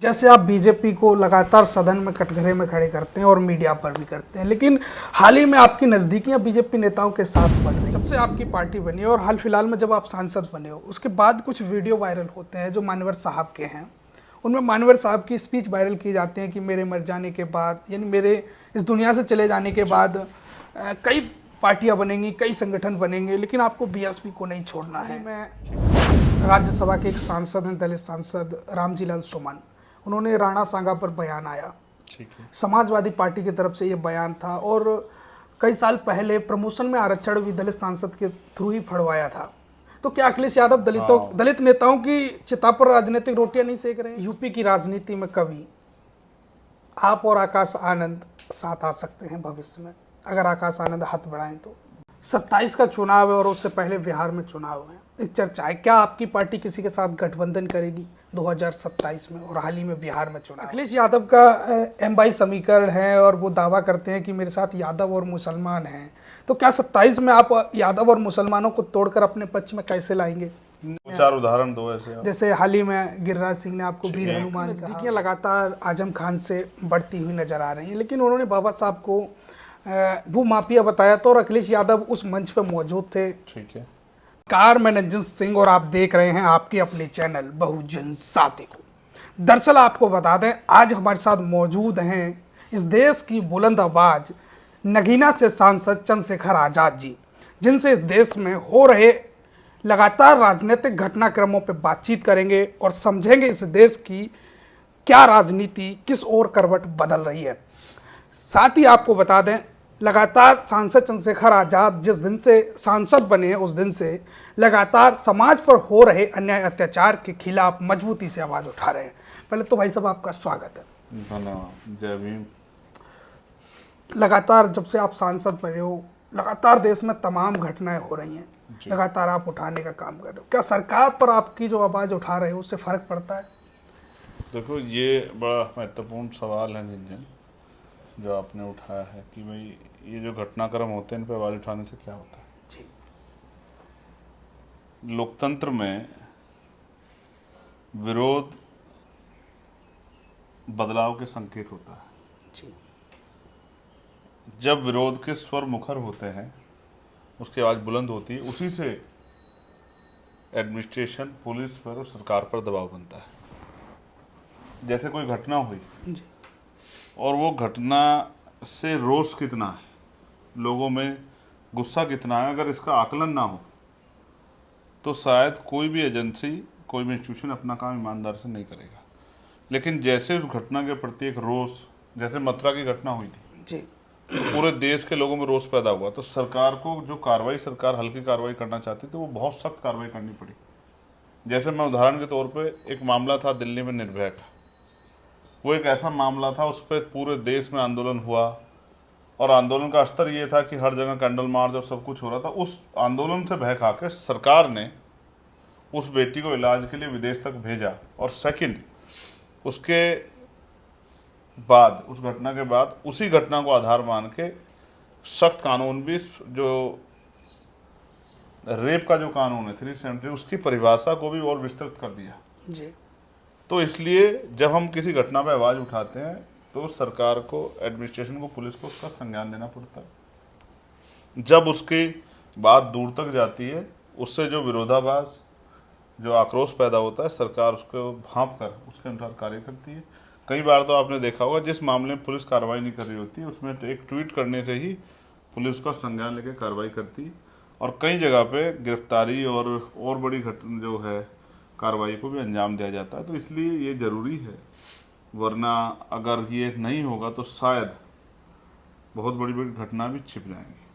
जैसे आप बीजेपी को लगातार सदन में कटघरे में खड़े करते हैं और मीडिया पर भी करते हैं, लेकिन हाल ही में आपकी नज़दीकियां बीजेपी नेताओं के साथ बढ़ रही। जब से आपकी पार्टी बनी और हाल फिलहाल में जब आप सांसद बने हो, उसके बाद कुछ वीडियो वायरल होते हैं जो मानवर साहब के हैं। उनमें मानवर साहब की स्पीच वायरल की जाती है कि मेरे मर जाने के बाद, यानी मेरे इस दुनिया से चले जाने के बाद कई पार्टियां बनेंगी, कई संगठन बनेंगे, लेकिन आपको बीएसपी को नहीं छोड़ना है। मैं राज्यसभा के एक सांसद हैं, दलित सांसद रामजीलाल सुमन, उन्होंने राणा सांगा पर बयान आया। ठीक है। समाजवादी पार्टी की तरफ से ये बयान था और कई साल पहले प्रमोशन में आरक्षण भी दलित सांसद के थ्रू ही फड़वाया था। तो क्या अखिलेश यादव दलित नेताओं की चिता पर राजनीतिक रोटियां नहीं सेक रहे हैं? यूपी की राजनीति में कभी आप और आकाश आनंद साथ आ सकते हैं भविष्य में, अगर आकाश आनंद हाथ बढ़ाएं तो। 27 का चुनाव है और उससे पहले बिहार में चुनाव है। एक चर्चा है, क्या आपकी पार्टी किसी के साथ गठबंधन करेगी 2027 में? और हाल ही में बिहार में चुनाव। अखिलेश यादव का एम22 समीकरण है और वो दावा करते हैं कि मेरे साथ यादव और मुसलमान हैं। तो क्या 27 में आप यादव और मुसलमानों को तोड़कर अपने पक्ष में कैसे लाएंगे? चार उदाहरण दो ऐसे आप। जैसे हाल ही में गिरिराज सिंह ने आपको वीर हनुमान, नजदीकियां लगातार आजम खान से बढ़ती हुई नजर आ रही हैं, लेकिन उन्होंने बाबा साहब को भूमाफिया बताया था और अखिलेश यादव उस मंच पर मौजूद थे। ठीक है। कार मैं नंजन सिंह और आप देख रहे हैं आपके अपने चैनल बहुजन साथी को। दरअसल आपको बता दें, आज हमारे साथ मौजूद हैं इस देश की बुलंद आवाज नगीना से सांसद चंद्रशेखर आजाद जी, जिनसे देश में हो रहे लगातार राजनीतिक घटनाक्रमों पर बातचीत करेंगे और समझेंगे इस देश की क्या राजनीति किस ओर करवट बदल रही है। साथ ही आपको बता दें, लगातार सांसद चंद्रशेखर आजाद जिस दिन से सांसद बने हैं उस दिन से लगातार समाज पर हो रहे अन्याय अत्याचार के खिलाफ मजबूती से आवाज़ उठा रहे हैं। पहले तो भाई साहब आपका स्वागत है। धन्यवाद। जय भीम। लगातार जब से आप सांसद बने हो, लगातार देश में तमाम घटनाएं हो रही हैं, लगातार आप उठाने का काम कर रहे हो। क्या सरकार पर आपकी जो आवाज़ उठा रहे हो उससे फ़र्क पड़ता है? देखो, ये बड़ा महत्वपूर्ण सवाल है निंजन जो आपने उठाया है कि भाई ये जो घटनाक्रम होते हैं इन पर आवाज़ उठाने से क्या होता है। जी। लोकतंत्र में विरोध बदलाव के संकेत होता है। जी। जब विरोध के स्वर मुखर होते हैं, उसकी आवाज़ बुलंद होती है, उसी से एडमिनिस्ट्रेशन, पुलिस पर और सरकार पर दबाव बनता है। जैसे कोई घटना हुई जी। और वो घटना से रोष कितना है, लोगों में गुस्सा कितना है, अगर इसका आकलन ना हो तो शायद कोई भी एजेंसी, कोई भी इंस्टीट्यूशन अपना काम ईमानदारी से नहीं करेगा। लेकिन जैसे उस घटना के प्रति एक रोष, जैसे मथुरा की घटना हुई थी जी। तो पूरे देश के लोगों में रोष पैदा हुआ, तो सरकार को जो कार्रवाई, सरकार हल्की कार्रवाई करना चाहती थी, वो बहुत सख्त कार्रवाई करनी पड़ी। जैसे मैं उदाहरण के तौर पे, एक मामला था दिल्ली में निर्भया का। वो एक ऐसा मामला था, उस पर पूरे देश में आंदोलन हुआ और आंदोलन का स्तर ये था कि हर जगह कैंडल मार्च और सब कुछ हो रहा था। उस आंदोलन से भय खा के सरकार ने उस बेटी को इलाज के लिए विदेश तक भेजा और सेकंड, उसके बाद, उस घटना के बाद, उसी घटना को आधार मान के सख्त कानून भी, जो रेप का जो कानून है 370, उसकी परिभाषा को भी और विस्तृत कर दिया। जी। तो इसलिए जब हम किसी घटना पर आवाज़ उठाते हैं तो सरकार को, एडमिनिस्ट्रेशन को, पुलिस को उसका संज्ञान लेना पड़ता है। जब उसकी बात दूर तक जाती है, उससे जो विरोधाभास, जो आक्रोश पैदा होता है, सरकार उसको भांप कर उसके अनुसार कार्य करती है। कई बार तो आपने देखा होगा, जिस मामले में पुलिस कार्रवाई नहीं कर रही होती, उसमें तो एक ट्वीट करने से ही पुलिस का संज्ञान लेकर कार्रवाई करती है और कई जगह पे गिरफ्तारी और बड़ी घटना जो है कार्रवाई को भी अंजाम दिया जाता है। तो इसलिए ये ज़रूरी है, वरना अगर ये नहीं होगा तो शायद बहुत बड़ी बड़ी घटना भी छिप जाएंगी।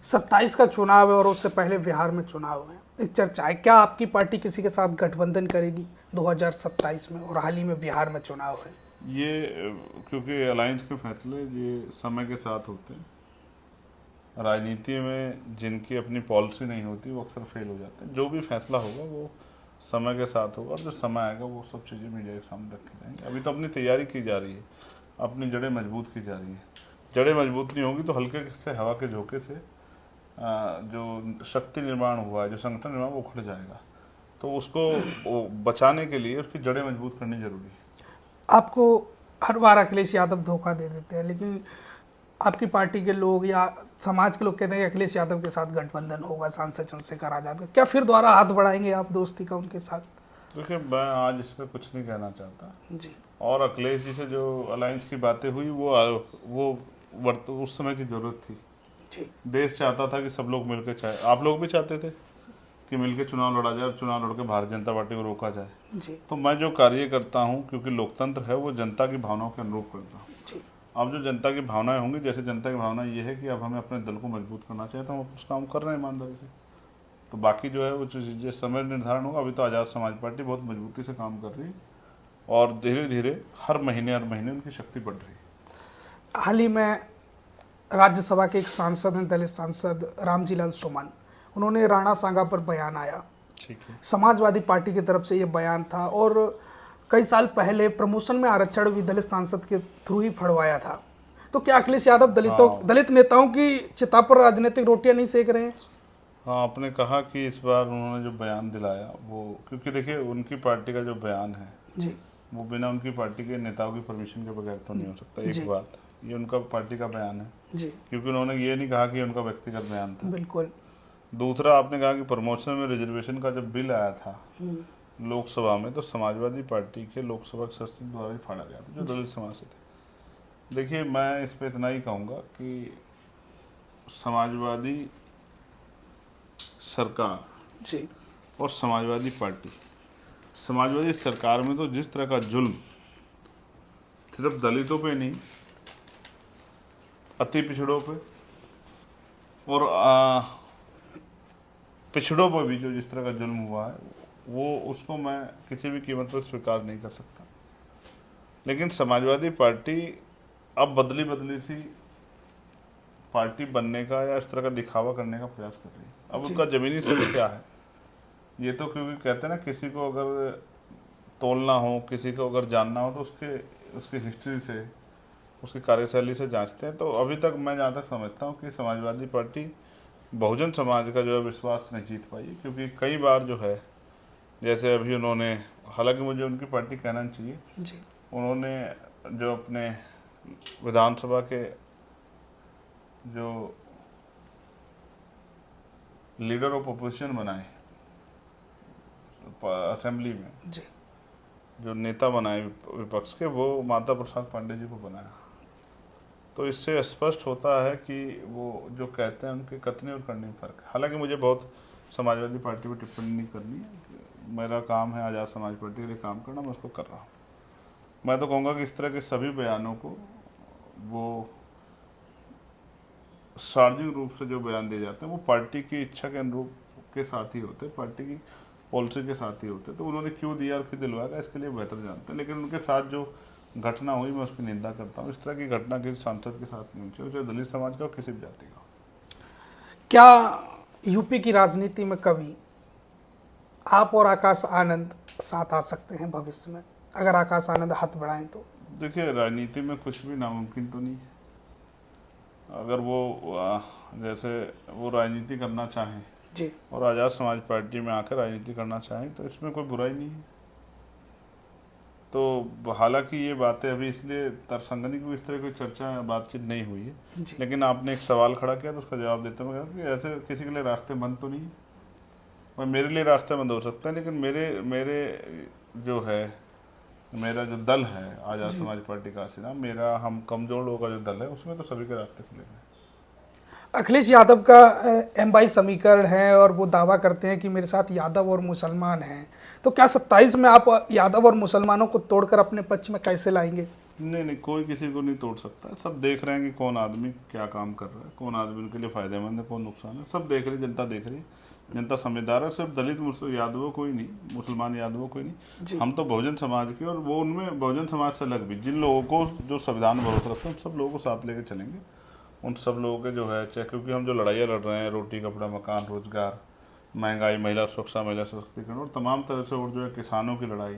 27 का चुनाव है और उससे पहले बिहार में चुनाव है। एक चर्चा है, क्या आपकी पार्टी किसी के साथ गठबंधन करेगी 2027 में? और हाल ही में बिहार में चुनाव है। ये क्योंकि अलायंस के फैसले ये समय के साथ होते हैं। राजनीति में जिनकी अपनी पॉलिसी नहीं होती वो अक्सर फेल हो जाते हैं। जो भी फैसला होगा वो समय के साथ होगा और जो समय आएगा वो सब चीज़ें मीडिया के सामने रखी जाएंगी। अभी तो अपनी तैयारी की जा रही है, अपनी जड़ें मजबूत की जा रही है। जड़ें मजबूत नहीं होगी तो हल्के से हवा के झोंके से जो शक्ति निर्माण हुआ है, जो संगठन निर्माण, वो उखड़ जाएगा। तो उसको वो बचाने के लिए उसकी जड़ें मजबूत करनी जरूरी है। आपको हर बार अखिलेश यादव धोखा दे देते हैं, लेकिन आपकी पार्टी के लोग या समाज के लोग कहते हैं कि अखिलेश यादव के साथ गठबंधन होगा सांसद चंद्रशेखर आजाद का, क्या फिर दोबारा हाथ बढ़ाएंगे आप दोस्ती का उनके साथ? देखिए, मैं आज इस पर कुछ नहीं कहना चाहता। जी और अखिलेश जी से जो अलायंस की बातें हुई वो उस समय की जरूरत थी। जी देश चाहता था कि सब लोग मिलकर, चाहे आप लोग भी चाहते थे कि मिलकर चुनाव लड़ा जाए और चुनाव लड़ के भारतीय जनता पार्टी को रोका जाए। जी तो मैं जो कार्य करता हूँ, क्योंकि लोकतंत्र है, वो जनता की भावनाओं के अनुरूप करता हूँ। जी अब जो जनता की भावनाएं होंगी, जैसे जनता की भावना ये है कि अब हमें अपने दल को मजबूत करना चाहिए, तो हम उस काम कर रहे हैं ईमानदारी से। तो बाकी जो है वो जिस समय निर्धारण होगा, अभी तो आज़ाद समाज पार्टी बहुत मजबूती से काम कर रही है और धीरे धीरे हर महीने उनकी शक्ति बढ़ रही है। हाल ही में राज्यसभा के एक सांसद हैं, दलित सांसद रामजी लाल सुमन, उन्होंने राणा सांगा पर बयान आया। ठीक है। समाजवादी पार्टी की तरफ से ये बयान था और कई साल पहले प्रमोशन में आरक्षण भी दलित सांसद के थ्रू ही फड़वाया था। तो क्या अखिलेश यादव दलित नेताओं की चिता पर राजनीतिक रोटियां नहीं सेक रहे हैं? हाँ, आपने कहा कि इस बार उन्होंने जो बयान दिलाया वो, क्योंकि देखिए उनकी पार्टी का जो बयान है जी वो बिना उनकी पार्टी के नेताओं की परमिशन के बगैर तो नहीं हो सकता। जी। एक बात, ये उनका पार्टी का बयान है, जी क्योंकि उन्होंने ये नहीं कहा कि उनका व्यक्तिगत बयान था। बिल्कुल। दूसरा, आपने कहा कि प्रमोशन में रिजर्वेशन का जब बिल आया था लोकसभा में, तो समाजवादी पार्टी के लोकसभा सदस्य द्वारा ही फाड़ा गया था, जो दलित समाज से थे। देखिए, मैं इस पे इतना ही कहूँगा कि समाजवादी सरकार जी और समाजवादी पार्टी, समाजवादी सरकार में तो जिस तरह का जुल्म सिर्फ दलितों पे नहीं, अति पिछड़ों पे और पिछड़ों पर भी जो जिस तरह का जुल्म हुआ है, वो उसको मैं किसी भी कीमत पर स्वीकार नहीं कर सकता। लेकिन समाजवादी पार्टी अब बदली बदली सी पार्टी बनने का या इस तरह का दिखावा करने का प्रयास कर रही है। अब उसका जमीनी सच क्या है, ये तो क्योंकि कहते हैं ना, किसी को अगर तोलना हो, किसी को अगर जानना हो, तो उसकी हिस्ट्री से, उसकी कार्यशैली से जांचते हैं। तो अभी तक मैं जहाँ तक समझता हूँ कि समाजवादी पार्टी बहुजन समाज का जो है विश्वास नहीं जीत पाई, क्योंकि कई बार जो है, जैसे अभी उन्होंने, हालांकि मुझे उनकी पार्टी कहना नहीं चाहिए, जी उन्होंने जो अपने विधानसभा के जो लीडर ऑफ अपोजिशन बनाए असेंबली में, जी जो नेता बनाए विपक्ष के, वो माता प्रसाद पांडे जी को बनाया। तो इससे स्पष्ट होता है कि वो जो कहते हैं उनके कथनी और करने में फर्क है। हालांकि मुझे बहुत समाजवादी पार्टी पर टिप्पणी नहीं करनी है, मेरा काम है आज़ाद समाज पार्टी के लिए काम करना, मैं उसको कर रहा हूँ। मैं तो कहूँगा कि इस तरह के सभी बयानों को, वो सार्वजनिक रूप से जो बयान दिए जाते हैं, वो पार्टी की इच्छा के अनुरूप के साथ ही होते हैं, पार्टी की पॉलिसी के साथ ही होते हैं। तो उन्होंने क्यों दिया और क्यों दिलवाया, इसके लिए बेहतर जानते हैं। लेकिन उनके साथ जो घटना हुई, मैं उसकी निंदा करता हूँ। इस तरह की घटना किसी सांसद के साथ नहीं होनी चाहिए, चाहे दलित समाज का हो, किसी भी जाति का। क्या यूपी की राजनीति में कभी आप और आकाश आनंद साथ आ सकते हैं भविष्य में, अगर आकाश आनंद हाथ बढ़ाएं तो? देखिए, राजनीति में कुछ भी नामुमकिन तो नहीं है। अगर वो जैसे वो राजनीति करना चाहें जी और आज़ाद समाज पार्टी में आकर राजनीति करना चाहें, तो इसमें कोई बुराई नहीं है। तो हालांकि ये बातें अभी इसलिए तर्कसंगत की इस तरह की चर्चा बातचीत नहीं हुई है, जी लेकिन आपने एक सवाल खड़ा किया तो उसका जवाब देते हुए कि ऐसे किसी के लिए रास्ते बंद तो नहीं है। और मेरे लिए रास्ते बंद हो सकते हैं, लेकिन मेरे जो है, मेरा जो दल है आज़ाद समाज पार्टी का सिरा, मेरा हम कमजोर लोगों का जो दल है, उसमें तो सभी के रास्ते खुले हैं। अखिलेश यादव का एम22 समीकरण है और वो दावा करते हैं कि मेरे साथ यादव और मुसलमान हैं। तो क्या 27 में आप यादव और मुसलमानों को तोड़कर अपने पक्ष में कैसे लाएंगे? नहीं, कोई किसी को नहीं तोड़ सकता है। सब देख रहे हैं कि कौन आदमी क्या काम कर रहा है, कौन आदमी उनके लिए फ़ायदेमंद है, कौन नुकसान है। सब देख रही, जनता देख रही है, जनता समझदार है। सिर्फ दलित यादवों को ही नहीं, मुसलमान यादवों को ही नहीं, हम तो बहुजन समाज के, और वो उनमें बहुजन समाज से अलग भी जिन लोगों को जो संविधान भरोसा रखते हैं, उन सब लोगों को साथ लेकर चलेंगे। उन सब लोगों के जो है, चाहे, क्योंकि हम जो लड़ाइयाँ लड़ रहे हैं, रोटी कपड़ा मकान रोजगार, महंगाई, महिला सुरक्षा, महिला सशक्तिकरण, और तमाम तरह से, और जो है किसानों की लड़ाई,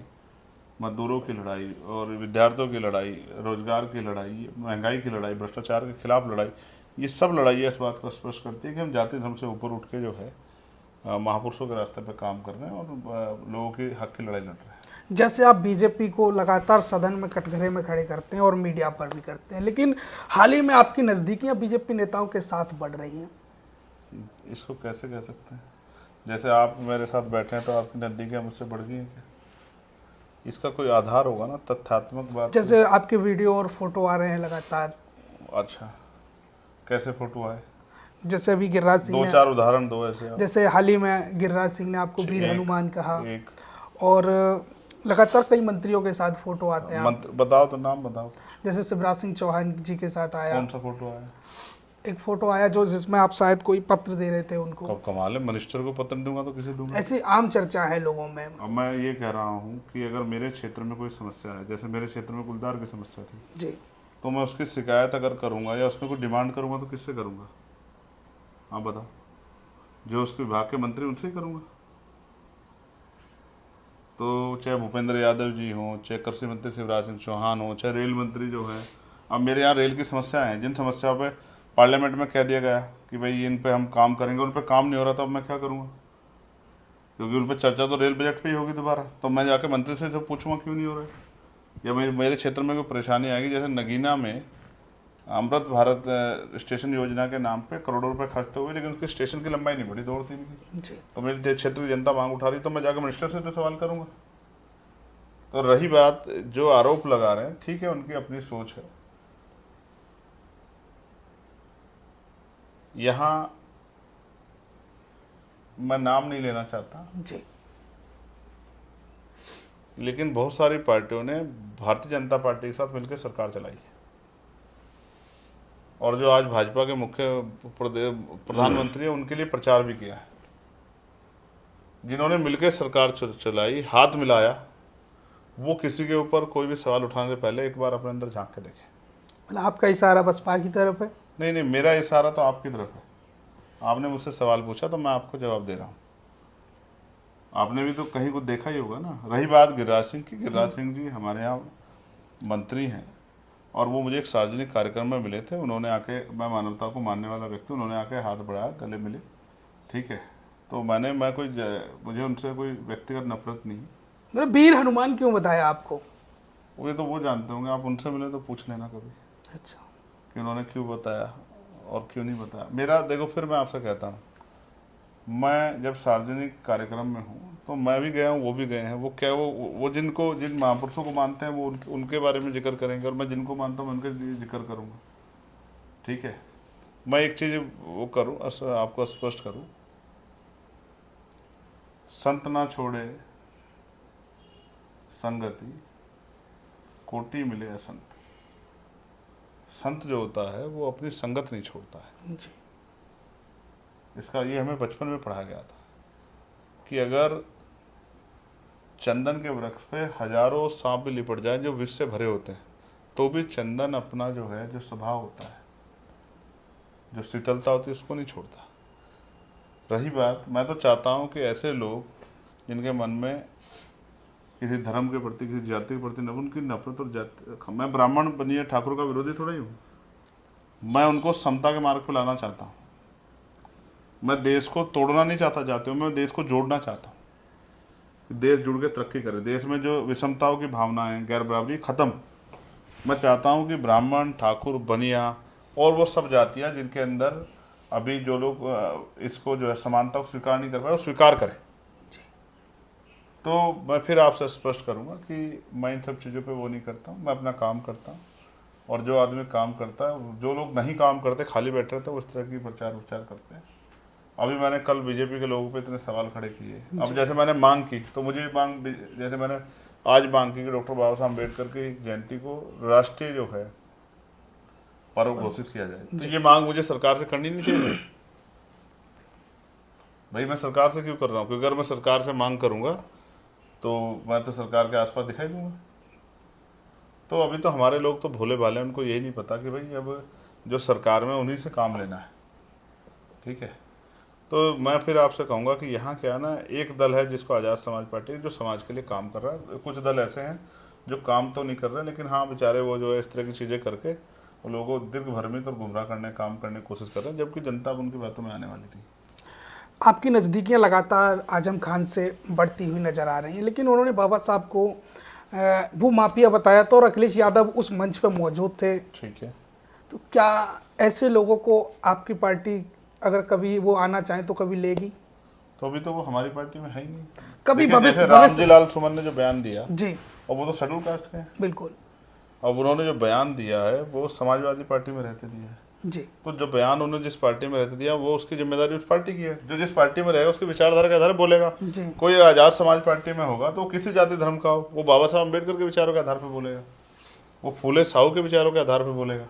मजदूरों की लड़ाई, और विद्यार्थियों की लड़ाई, रोजगार की लड़ाई, महंगाई की लड़ाई, भ्रष्टाचार के खिलाफ लड़ाई, ये सब लड़ाइयाँ इस बात को स्पष्ट करती है कि हम जाति धर्म से ऊपर उठ के जो है महापुरुषों के रास्ते पे काम कर रहे हैं और लोगों की हक की लड़ाई लड़ रहे हैं। जैसे आप बीजेपी को लगातार सदन में कटघरे में खड़े करते हैं और मीडिया पर भी करते हैं, लेकिन हाल ही में आपकी नज़दीकियां बीजेपी नेताओं के साथ बढ़ रही हैं। इसको कैसे कह सकते हैं? जैसे आप मेरे साथ बैठे हैं तो आपकी नज़दीकियां मुझसे बढ़ गई हैं क्या? इसका कोई आधार होगा ना, तथ्यात्मक बात। जैसे आपके वीडियो और फोटो आ रहे हैं लगातार। अच्छा, कैसे फोटो आए? जैसे अभी गिरिराज सिंह दो ने, चार उदाहरण दो ऐसे आप। जैसे हाल ही में गिरिराज सिंह ने आपको वीर हनुमान कहा, एक और लगातार कई मंत्रियों के साथ फोटो आते हैं। बताओ तो, नाम बताओ। जैसे शिवराज सिंह चौहान जी के साथ आया, कौन सा फोटो आया? एक फोटो आया जो जिसमें आप शायद कोई पत्र दे रहे थे उनको। कब कमाल है, मिनिस्टर को पत्र दूंगा तो किसे दूंगा? ऐसी आम चर्चा है लोगों में। अब मैं ये कह रहा हूँ कि अगर मेरे क्षेत्र में कोई समस्या है, जैसे मेरे क्षेत्र में गुलदार की समस्या थी, जी, तो मैं उसकी शिकायत अगर करूँगा या उसमें कोई डिमांड करूँगा तो किससे करूँगा? आप बताओ। जो उसके विभाग के मंत्री उनसे ही करूँगा। तो चाहे भूपेंद्र यादव जी हों, चाहे कृषि मंत्री शिवराज सिंह चौहान हो, चाहे रेल मंत्री जो है, अब मेरे यहाँ रेल की समस्याएं हैं, जिन समस्याओं पे पार्लियामेंट में कह दिया गया कि भाई इन पे हम काम करेंगे, उन पे काम नहीं हो रहा, तो अब मैं क्या करूँगा? क्योंकि उन पर चर्चा तो रेल बजट पे ही होगी दोबारा, तो मैं जाके मंत्री से जब पूछूंगा क्यों नहीं हो रहा है, या मेरे क्षेत्र में कोई परेशानी आएगी। जैसे नगीना में अमृत भारत स्टेशन योजना के नाम पे करोड़ों रुपए खर्च हुए, लेकिन उसके स्टेशन की लंबाई नहीं बढ़ी 2 और 3 की। जी, तो मेरे क्षेत्र की जनता मांग उठा रही, तो मैं जाकर मिनिस्टर से तो सवाल करूंगा। तो रही बात जो आरोप लगा रहे हैं, ठीक है, उनकी अपनी सोच है। यहाँ मैं नाम नहीं लेना चाहता, जी, लेकिन बहुत सारी पार्टियों ने भारतीय जनता पार्टी के साथ मिलकर सरकार चलाई है, और जो आज भाजपा के मुख्य प्रधानमंत्री हैं उनके लिए प्रचार भी किया है। जिन्होंने मिलकर सरकार चलाई, हाथ मिलाया, वो किसी के ऊपर कोई भी सवाल उठाने से पहले एक बार अपने अंदर झांक के देखें। मतलब आपका इशारा बसपा की तरफ है? नहीं नहीं, मेरा इशारा तो आपकी तरफ है। आपने मुझसे सवाल पूछा तो मैं आपको जवाब दे रहा हूँ। आपने भी तो कहीं कुछ देखा ही होगा ना। रही बात गिरिराज सिंह की, गिरिराज सिंह जी हमारे यहाँ मंत्री हैं, और वो मुझे एक सार्वजनिक कार्यक्रम में मिले थे। उन्होंने आके, मैं मानवता को मानने वाला व्यक्ति, उन्होंने आके हाथ बढ़ाया, गले मिले, ठीक है। तो मुझे उनसे कोई व्यक्तिगत नफरत नहीं। मतलब वीर हनुमान क्यों बताया आपको? वो जानते होंगे, आप उनसे मिले तो पूछ लेना कभी अच्छा, कि उन्होंने क्यों बताया और क्यों नहीं बताया। मेरा देखो, फिर मैं आपसे कहता हूँ, मैं जब सार्वजनिक कार्यक्रम में हूँ तो मैं भी गया हूँ, वो भी गए हैं। वो क्या, वो जिन महापुरुषों को मानते हैं वो उनके बारे में जिक्र करेंगे, और मैं जिनको मानता हूँ मैं उनके लिए जिक्र करूँगा, ठीक है। मैं एक चीज़ वो करूँ, आपको स्पष्ट करूँ, संत ना छोड़े संगति, कोटि मिले असंत। संत जो होता है वो अपनी संगत नहीं छोड़ता है। जी, इसका ये हमें बचपन में पढ़ा गया था कि अगर चंदन के वृक्ष पे हजारों सांप भी लिपट जाए जो विष से भरे होते हैं, तो भी चंदन अपना जो है, जो स्वभाव होता है, जो शीतलता होती है, उसको नहीं छोड़ता। रही बात, मैं तो चाहता हूँ कि ऐसे लोग जिनके मन में किसी धर्म के प्रति, किसी जाति के प्रति उनकी नफरत और जाति, मैं ब्राह्मण बनिए ठाकुर का विरोधी थोड़ा ही हूँ, मैं उनको समता के मार्ग पर लाना चाहता हूँ। मैं देश को तोड़ना नहीं चाहता जातियों में, मैं देश को जोड़ना चाहता हूँ। देश जुड़ के तरक्की करे, देश में जो विषमताओं की भावनाएं, गैर बराबरी खत्म। मैं चाहता हूँ कि ब्राह्मण, ठाकुर, बनिया और वो सब जातियाँ जिनके अंदर अभी जो लोग इसको जो है समानता को स्वीकार नहीं कर पाए, वो स्वीकार करें। तो मैं फिर आपसे स्पष्ट करूँगा कि मैं इन सब चीज़ों पे वो नहीं करता हूँ, मैं अपना काम करता हूँ। और जो आदमी काम करता है, जो लोग नहीं काम करते, खाली बैठे रहते हैं, वो इस तरह की प्रचार विचार करते हैं। अभी मैंने कल बीजेपी के लोगों पे इतने सवाल खड़े किए। अब जैसे मैंने मांग की, तो मुझे जैसे मैंने आज मांग की कि डॉक्टर बाबा साहब अम्बेडकर की जयंती को राष्ट्रीय जो है पर्व घोषित किया जाए, तो ये मांग मुझे सरकार से करनी नहीं चाहिए। भाई मैं सरकार से क्यों कर रहा हूँ? क्योंकि अगर मैं सरकार से मांग करूँगा तो मैं तो सरकार के आसपास दिखाई दूंगा। तो अभी तो हमारे लोग तो भोले भाले, उनको यही नहीं पता कि भाई अब जो सरकार में उन्हीं से काम लेना है, ठीक है। तो मैं फिर आपसे कहूँगा कि यहाँ क्या ना, एक दल है जिसको आज़ाद समाज पार्टी, जो समाज के लिए काम कर रहा है। कुछ दल ऐसे हैं जो काम तो नहीं कर रहे, लेकिन हाँ बेचारे वो जो है इस तरह की चीज़ें करके वो लोगों को दिग्भ्रमित और गुमराह करने काम करने की कोशिश कर रहे हैं, जबकि जनता अब उनकी बातों में आने वाली नहीं। आपकी नज़दीकियाँ लगातार आजम खान से बढ़ती हुई नज़र आ रही हैं, लेकिन उन्होंने बाबा साहब को भूमाफिया बताया था और अखिलेश यादव उस मंच पर मौजूद थे। ठीक है। तो क्या ऐसे लोगों को आपकी पार्टी अगर कभी वो आना चाहें तो कभी लेगी? तो अभी तो वो हमारी पार्टी में है ही नहीं। कभी देखिए, भविष्य जैसे रामजी लाल सुमन ने जो बयान दिया, जी और वो तो शेड्यूल कास्ट के हैं, बिल्कुल अब उन्होंने जो बयान दिया है वो समाजवादी पार्टी में रहते दिया है। जी तो जो बयान उन्होंने जिस पार्टी में रहते दिया, वो उसकी जिम्मेदारी उस पार्टी की है। जो जिस पार्टी में रहेगा उसकी विचारधारा के आधार पर बोलेगा। जी कोई आजाद समाज पार्टी में होगा तो किसी जाति धर्म का हो, वो बाबा साहब अम्बेडकर के विचारों के आधार पर बोलेगा, वो फूले साहू के विचारों के आधार पर बोलेगा।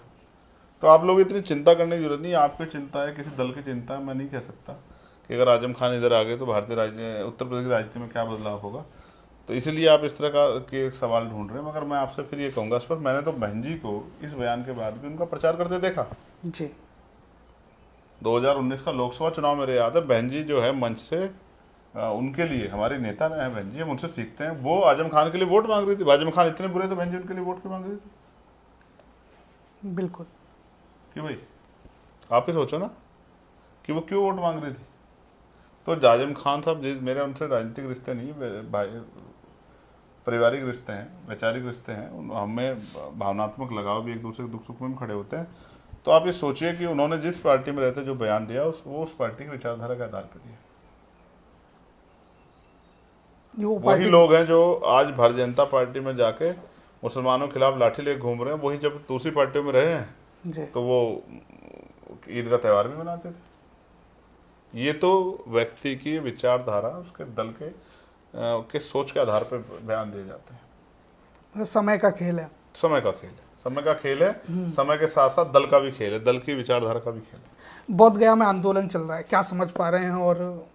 तो आप लोग इतनी चिंता करने की जरूरत नहीं है। आपकी चिंता है, किसी दल की चिंता है। मैं नहीं कह सकता कि अगर आजम खान इधर आ गए तो भारतीय उत्तर प्रदेश की राजनीति में क्या बदलाव होगा। तो इसलिए आप इस तरह का के सवाल ढूंढ रहे हैं। मगर मैं आपसे फिर ये कहूँगा, स्पष्ट, मैंने तो बहन जी को इस बयान के बाद भी उनका प्रचार करते देखा। जी 2019 का लोकसभा चुनाव मेरे याद है, बहन जी जो है मंच से उनके लिए, हमारे नेता रहे हैं बहन जी, हम उनसे सीखते हैं, वो आजम खान के लिए वोट मांग रही थी। आजम खान इतने बुरे थे, बहन जी उनके लिए वोट क्यों मांग रही थी? बिल्कुल। कि भाई आप ही सोचो ना कि वो क्यों वोट मांग रही थी। तो आजम खान साहब, मेरे उनसे राजनीतिक रिश्ते नहीं, भाई पारिवारिक रिश्ते हैं, वैचारिक रिश्ते हैं, हमें भावनात्मक लगाव भी, एक दूसरे के दुख सुख में खड़े होते हैं। तो आप ये सोचिए कि उन्होंने जिस पार्टी में रहते जो बयान दिया, वो उस पार्टी की विचारधारा के आधार पर दिया। वही लोग हैं जो आज भारतीय जनता पार्टी में जाके मुसलमानों के खिलाफ लाठी लेके घूम रहे हैं, वही जब दूसरी पार्टियों में रहे हैं तो वो ईद का त्यौहार भी मनाते थे। ये तो व्यक्ति की विचारधारा, उसके दल के सोच के आधार पर बयान दिए जाते हैं। समय का खेल है। समय का खेल है, समय का खेल है। समय के साथ साथ दल का भी खेल है, दल की विचारधारा का भी खेल है। बोध गया में आंदोलन चल रहा है, क्या समझ पा रहे हैं और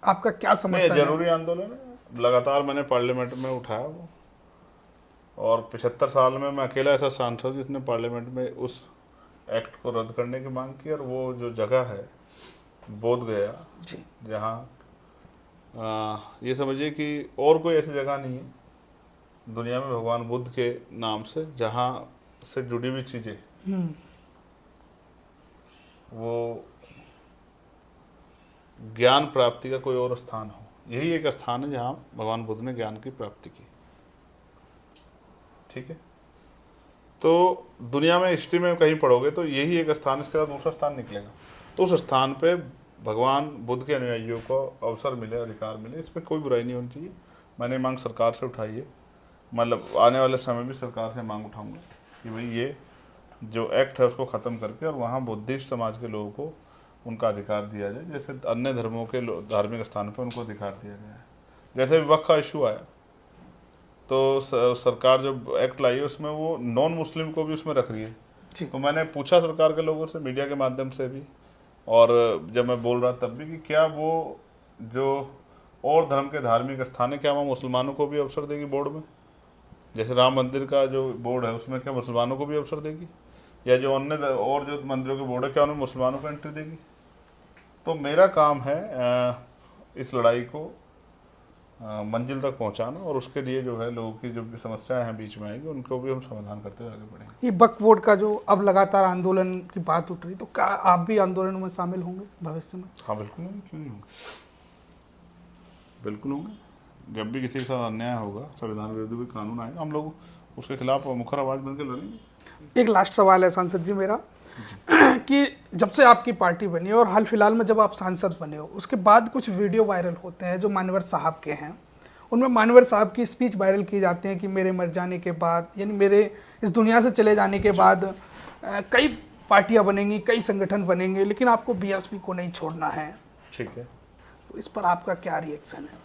आपका क्या समर्थन है? जरूरी आंदोलन है, लगातार मैंने पार्लियामेंट में उठाया वो, और 75 साल में मैं अकेला ऐसा सांसद जिसने पार्लियामेंट में उस एक्ट को रद्द करने की मांग की। और वो जो जगह है बोध गया, जहाँ ये समझिए कि और कोई ऐसी जगह नहीं है दुनिया में भगवान बुद्ध के नाम से जहाँ से जुड़ी हुई चीज़ें वो ज्ञान प्राप्ति का कोई और स्थान हो। यही एक स्थान है जहाँ भगवान बुद्ध ने ज्ञान की प्राप्ति की। ठीक है, तो दुनिया में हिस्ट्री में कहीं पढ़ोगे तो यही एक स्थान, इसके बाद दूसरा स्थान निकलेगा। तो उस स्थान पे भगवान बुद्ध के अनुयायियों को अवसर मिले, अधिकार मिले, इसमें कोई बुराई नहीं होनी चाहिए। मैंने मांग सरकार से उठाई है, मतलब आने वाले समय भी सरकार से मांग उठाऊंगा कि भाई ये जो एक्ट है उसको ख़त्म करके और वहाँ बुद्धिस्ट समाज के लोगों को उनका अधिकार दिया जाए, जैसे अन्य धर्मों के धार्मिक स्थानों पर उनको अधिकार दिया गया है। जैसे वक्फ का इशू आया तो सरकार जो एक्ट लाई है उसमें वो नॉन मुस्लिम को भी उसमें रख रही है। तो मैंने पूछा सरकार के लोगों से, मीडिया के माध्यम से भी, और जब मैं बोल रहा तब भी, कि क्या वो जो और धर्म के धार्मिक स्थान है, क्या वहाँ मुसलमानों को भी अवसर देगी बोर्ड में? जैसे राम मंदिर का जो बोर्ड है उसमें क्या मुसलमानों को भी अवसर देगी? या जो अन्य और जो मंदिरों के बोर्ड है, क्या उनमें मुसलमानों को एंट्री देगी? तो मेरा काम है इस लड़ाई को मंजिल तक पहुंचाना, और उसके लिए जो है लोगों की जो भी समस्याएं हैं बीच में आएंगी उनको भी हम समाधान करते हुए आगे बढ़ेंगे। ये वक्फ बोर्ड का जो अब लगातार आंदोलन की बात उठ रही, तो क्या आप भी आंदोलन में शामिल होंगे भविष्य में? हाँ बिल्कुल होंगे, क्यों नहीं होंगे, बिल्कुल होंगे। जब भी किसी के साथ अन्याय होगा, संविधान विरोधी कोई कानून आएगा, हम लोग उसके खिलाफ मुखर आवाज बनकर लड़ेंगे। एक लास्ट सवाल है सांसद जी मेरा कि जब से आपकी पार्टी बनी और हाल फिलहाल में जब आप सांसद बने हो, उसके बाद कुछ वीडियो वायरल होते हैं जो मानवर साहब के हैं। उनमें मानवर साहब की स्पीच वायरल की जाती है कि मेरे मर जाने के बाद, यानी मेरे इस दुनिया से चले जाने के बाद कई पार्टियां बनेंगी, कई संगठन बनेंगे, लेकिन आपको बीएसपी को नहीं छोड़ना है। ठीक है, तो इस पर आपका क्या रिएक्शन है?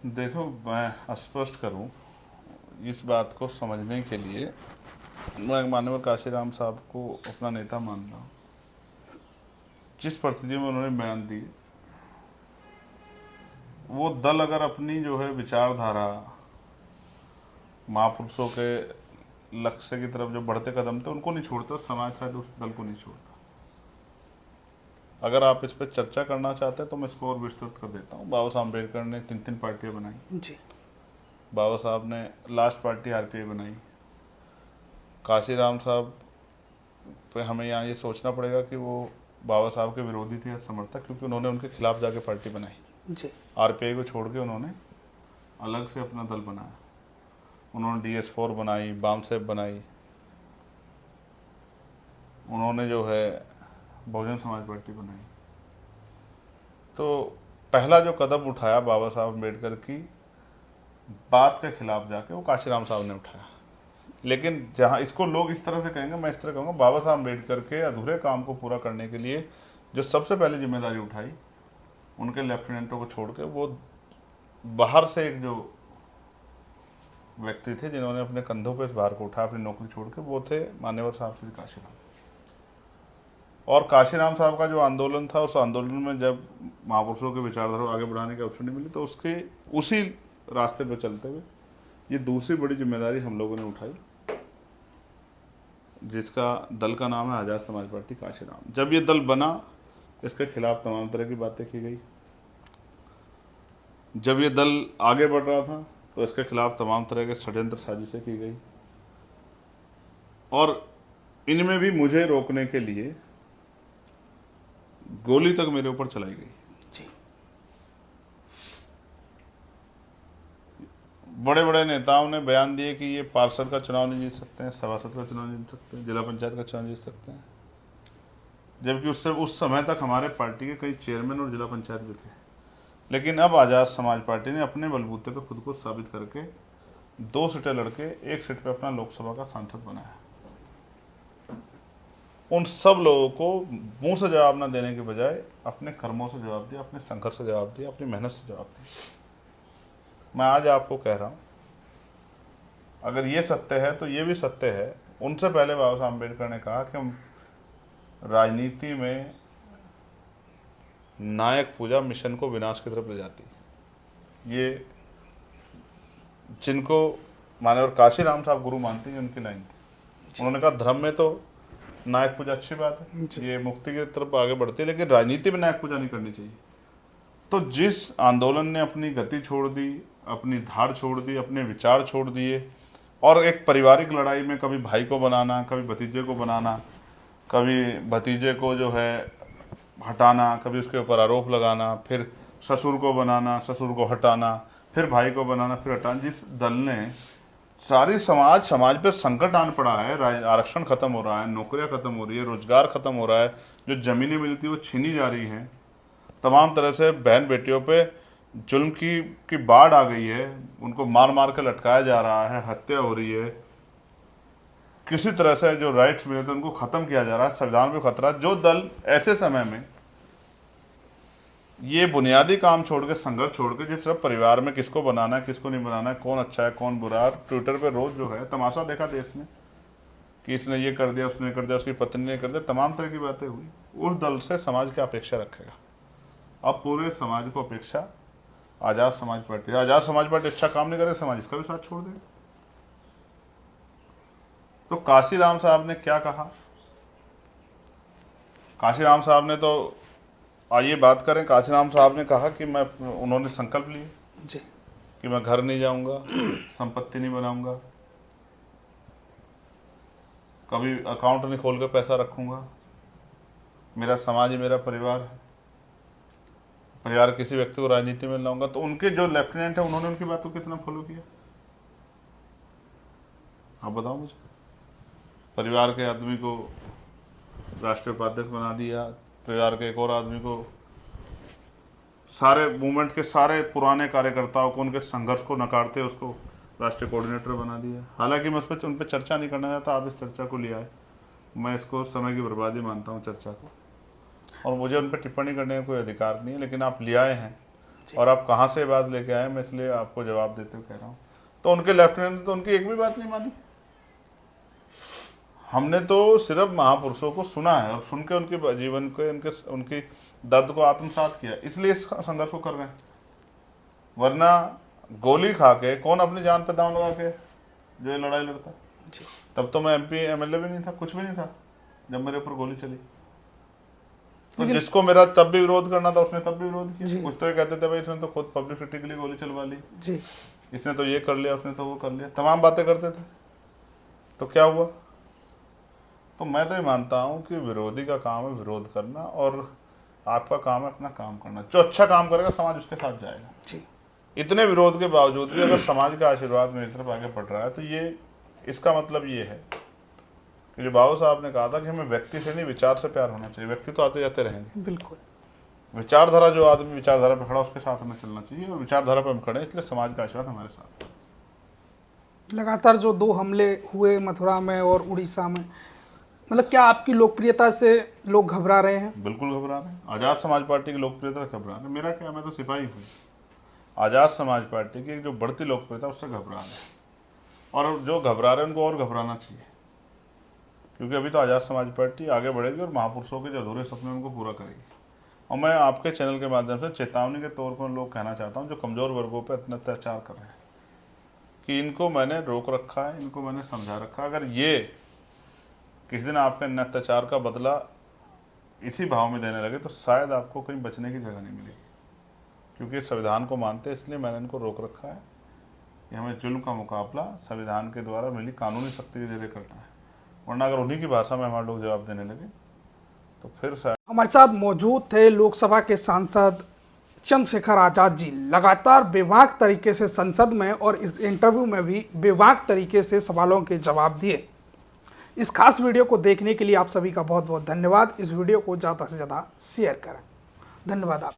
देखो, मैं स्पष्ट करूं, इस बात को समझने के लिए मैं माननीय काशीराम साहब को अपना नेता मानता हूँ। जिस परिस्थिति में उन्होंने बयान दी, वो दल अगर अपनी जो है विचारधारा महापुरुषों के लक्ष्य की तरफ जो बढ़ते कदम थे उनको नहीं छोड़ता, समाज शायद उस दल को नहीं छोड़ता। अगर आप इस पर चर्चा करना चाहते हैं तो मैं इसको और विस्तृत कर देता हूँ। बाबा साहब अम्बेडकर ने 3 पार्टियाँ बनाई जी। बाबा साहब ने लास्ट पार्टी आरपीआई बनाई। काशीराम साहब पे हमें यहाँ ये सोचना पड़ेगा कि वो बाबा साहब के विरोधी थे या समर्थक, क्योंकि उन्होंने उनके खिलाफ जाके पार्टी बनाई। जी आरपीआई को छोड़ के उन्होंने अलग से अपना दल बनाया। उन्होंने DS4 बनाई, बामसेप बनाई, उन्होंने जो है बहुजन समाज पार्टी बनाई। तो पहला जो कदम उठाया बाबा साहब अम्बेडकर की बात के खिलाफ जाके, वो काशीराम साहब ने उठाया। लेकिन जहाँ इसको लोग इस तरह से कहेंगे, मैं इस तरह कहूँगा, बाबा साहब अम्बेडकर के अधूरे काम को पूरा करने के लिए जो सबसे पहले जिम्मेदारी उठाई, उनके लेफ्टिनेंटों को छोड़ के, वो बाहर से एक जो व्यक्ति थे जिन्होंने अपने कंधों पे इस भार को उठाया, अपनी नौकरी छोड़ के, वो थे मान्यवर साहब श्री काशीराम। और काशीराम साहब का जो आंदोलन था, उस आंदोलन में जब महापुरुषों के विचारधारा को आगे बढ़ाने की अवसर नहीं मिली, तो उसके उसी रास्ते पर चलते हुए ये दूसरी बड़ी जिम्मेदारी हम लोगों ने उठाई, जिसका दल का नाम है आज़ाद समाज पार्टी काशीराम। जब ये दल बना, इसके खिलाफ तमाम तरह की बातें की गई। जब ये दल आगे बढ़ रहा था, तो इसके खिलाफ तमाम तरह के षड्यंत्र साजिशें की गई, और इनमें भी मुझे रोकने के लिए गोली तक मेरे ऊपर चलाई गई। जी बड़े बड़े नेताओं ने बयान दिए कि ये पार्षद का चुनाव नहीं जीत सकते हैं, सभासद का चुनाव नहीं जीत सकते हैं, जिला पंचायत का चुनाव जीत सकते हैं, जबकि उस समय तक हमारे पार्टी के कई चेयरमैन और जिला पंचायत भी थे। लेकिन अब आज़ाद समाज पार्टी ने अपने बलबूते पर खुद को साबित करके 2 सीटें लड़के 1 सीट पे अपना लोकसभा का सांसद बनाया। उन सब लोगों को मुंह से जवाब न देने के बजाय अपने कर्मों से जवाब दिया, अपने संघर्ष से जवाब दिया, अपनी मेहनत से जवाब दिया। मैं आज आपको कह रहा हूँ, अगर ये सत्य है तो ये भी सत्य है। उनसे पहले बाबा साहब अम्बेडकर ने कहा कि हम राजनीति में नायक पूजा मिशन को विनाश की तरफ ले जाती। ये जिनको मानवर काशीराम साहब गुरु मानते हैं, उनकी लाइन थी। उन्होंने कहा धर्म में तो नायक पूजा अच्छी बात है, ये मुक्ति की तरफ आगे बढ़ती है, लेकिन राजनीति में नायक पूजा नहीं करनी चाहिए। तो जिस आंदोलन ने अपनी गति छोड़ दी, अपनी धार छोड़ दी, अपने विचार छोड़ दिए, और एक पारिवारिक लड़ाई में कभी भाई को बनाना, कभी भतीजे को बनाना, कभी भतीजे को जो है हटाना, कभी उसके ऊपर आरोप लगाना, फिर ससुर को बनाना, ससुर को हटाना, फिर भाई को बनाना, फिर हटाना, जिस दल ने सारी समाज पे संकट आन पड़ा है, आरक्षण खत्म हो रहा है, नौकरियां खत्म हो रही है, रोजगार खत्म हो रहा है, जो जमीनें मिलती है वो छीनी जा रही हैं, तमाम तरह से बहन बेटियों पे जुल्म की बाढ़ आ गई है, उनको मार मार के लटकाया जा रहा है, हत्या हो रही है, किसी तरह से जो राइट्स मिले थे उनको खत्म किया जा रहा है, संविधान पे खतरा। जो दल ऐसे समय में ये बुनियादी काम छोड़ के, संघर्ष छोड़ के, जिस तरह परिवार में किसको बनाना है, किसको नहीं बनाना है, कौन अच्छा है कौन बुरा है, ट्विटर पे रोज जो है तमाशा देखा देश में कि इसने ये कर दिया, उसने कर दिया, उसकी पत्नी ने कर दिया, तमाम तरह की बातें हुई। उस दल से समाज क्या अपेक्षा रखेगा? अब पूरे समाज को अपेक्षा आज़ाद समाज पार्टी। आज़ाद समाज पार्टी अच्छा काम नहीं करेगा, समाज इसका भी साथ छोड़ देगा। तो काशीराम साहब ने क्या कहा? काशीराम साहब ने तो, आइए बात करें। काशीराम साहब ने कहा कि उन्होंने संकल्प लिए जी कि मैं घर नहीं जाऊंगा, संपत्ति नहीं बनाऊंगा, कभी अकाउंट नहीं खोल कर पैसा रखूंगा, मेरा समाज ही मेरा परिवार है, परिवार किसी व्यक्ति को राजनीति में लाऊंगा। तो उनके जो लेफ्टिनेंट है, उन्होंने उनकी बात को कितना फॉलो किया, आप बताओ मुझे। परिवार के आदमी को राष्ट्रीय उपाध्यक्ष बना दिया, परिवार के एक और आदमी को, सारे मूवमेंट के सारे पुराने कार्यकर्ताओं को, उनके संघर्ष को नकारते उसको राष्ट्रीय कोऑर्डिनेटर बना दिया। हालांकि मैं उन पर चर्चा नहीं करना चाहता, आप इस चर्चा को लिया है, मैं इसको समय की बर्बादी मानता हूँ चर्चा को, और मुझे उन पर टिप्पणी करने का कोई अधिकार नहीं है। लेकिन आप ले आए हैं, और आप कहाँ से बात लेके आए, मैं इसलिए आपको जवाब देते हुए कह रहा हूँ। तो उनके लेफ्टिनेंट ने तो उनकी एक भी बात नहीं मानी। हमने तो सिर्फ महापुरुषों को सुना है और सुन के उनके जीवन को, उनकी दर्द को आत्मसात किया, इसलिए इस संघर्ष को कर रहे हैं। वरना गोली खा के कौन अपनी जान पे दांव लगा के जो ये लड़ाई लड़ता? तब तो मैं MP MLA भी नहीं था, कुछ भी नहीं था जब मेरे ऊपर गोली चली। तो जिसको मेरा तब भी विरोध करना था, उसने तब भी विरोध किया। कुछ तो ये कहते थे भाई इसने तो खुद पब्लिसिटी के लिए गोली चलवा ली, इसने तो ये कर लिया, उसने तो वो कर लिया, तमाम बातें करते थे। तो क्या हुआ? तो मैं तो ये मानता हूँ कि विरोधी का काम है विरोध करना, और आपका काम है अपना काम करना। जो अच्छा काम करेगा समाज उसके साथ जाएगा। जी। इतने विरोध के बावजूद भी अगर समाज का आशीर्वाद मेरी तरफ आगे बढ़ रहा है, तो ये इसका मतलब ये है कि जो बाबू साहब ने कहा था कि हमें व्यक्ति से नहीं विचार से प्यार होना चाहिए। व्यक्ति तो आते जाते रहेंगे, बिल्कुल। विचारधारा, जो आदमी विचारधारा पे खड़ा उसके साथ हमें चलना चाहिए, और विचारधारा पे हम खड़े हैं, इसलिए समाज का आशीर्वाद हमारे साथ है। लगातार जो 2 हमले हुए मथुरा में और उड़ीसा में, मतलब क्या आपकी लोकप्रियता से लोग घबरा रहे हैं? बिल्कुल घबरा रहे हैं। आज़ाद समाज पार्टी की लोकप्रियता से घबरा रहे हैं। मेरा क्या, मैं तो सिपाही हूँ। आज़ाद समाज पार्टी की जो बढ़ती लोकप्रियता उससे घबरा रहे हैं, और जो घबरा रहे हैं उनको और घबराना चाहिए, क्योंकि अभी तो आज़ाद समाज पार्टी आगे बढ़ेगी और महापुरुषों के जो अधूरे सपने उनको पूरा करेगी। और मैं आपके चैनल के माध्यम से चेतावनी के तौर पर लोग कहना चाहता हूँ जो कमज़ोर वर्गों पर इतना अत्याचार कर रहे हैं, कि इनको मैंने रोक रखा है, इनको मैंने समझा रखा है। अगर ये किसी दिन आपके इन अत्याचार का बदला इसी भाव में देने लगे तो शायद आपको कहीं बचने की जगह नहीं मिलेगी, क्योंकि संविधान को मानते हैं। इसलिए मैंने इनको रोक रखा है कि हमें जुल्म का मुकाबला संविधान के द्वारा मिली कानूनी शक्ति के जरिए करना है, वरना अगर उन्हीं की भाषा में हमारे लोग जवाब देने लगे तो फिर शायद। हमारे साथ मौजूद थे लोकसभा के सांसद चंद्रशेखर आजाद जी। लगातार बेबाक तरीके से संसद में और इस इंटरव्यू में भी बेबाक तरीके से सवालों के जवाब दिए। इस खास वीडियो को देखने के लिए आप सभी का बहुत बहुत धन्यवाद। इस वीडियो को ज़्यादा से ज़्यादा शेयर करें। धन्यवाद आप।